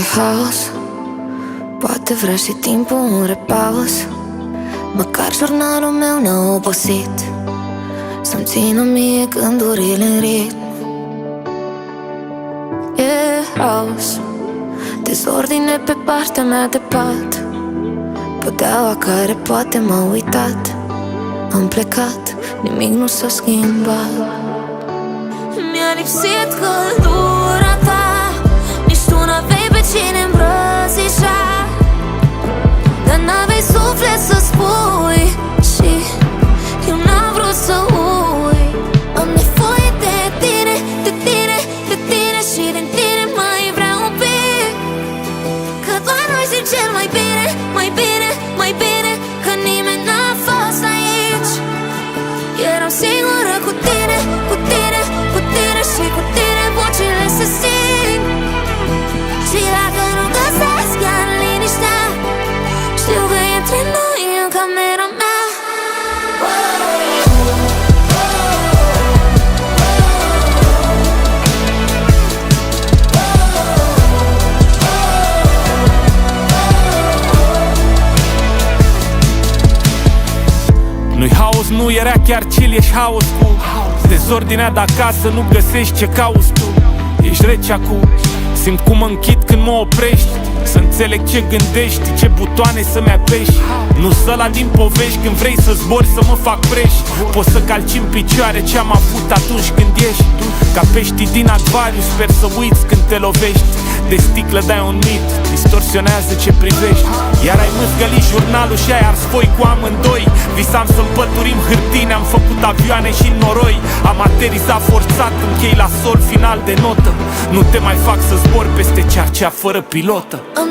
nu-i haos, poate vrea și timpul un repaus. Măcar jurnalul meu n-a obosit să-mi țină mie gândurile în ritm. E haos, dezordine pe partea mea de pat, podeaua care poate m-a uitat. Am plecat, nimic nu s-a schimbat. Mi-a lipsit căldura ta, nici tu n-aveai pe cine îmbrățișa, dar n-aveai suflet să spui și eu n-am vrut să uit. Am nevoie de tine, de tine, de tine și din tine mai vreau un pic, că doar noi știm cel mai bine, mai bine, mai bine, că nimeni n-a fost aici. Eram singură cu tine, cu tine, cu tine și cu tine vocile se simt. Și dacă nu găsesc chiar liniștea, știu că e între noi în camera mea. Nu-i haos, nu era chiar chill, ești haos cu dezordinea de acasă, nu găsești ce cauți tu. Ești rece acum, simt cum mă închid când mă oprești, să înțeleg ce gândești, ce butoane să-mi apeși. Nu să-la din povești când vrei să zbori, să mă fac preș. Poți să calci în picioare ce-am avut atunci când ești ca peștii din acvariu, sper să uiți când te lovești de sticlă, dai un mit, distorsionează ce privești. Iar ai mâzgălit jurnalul și ai ars foi cu amândoi. Visam să împăturim hârtine, am făcut avioane și noroi. Am aterizat forțat, închei la sol final de notă. Nu te mai fac să zbor peste cercea fără pilotă. Am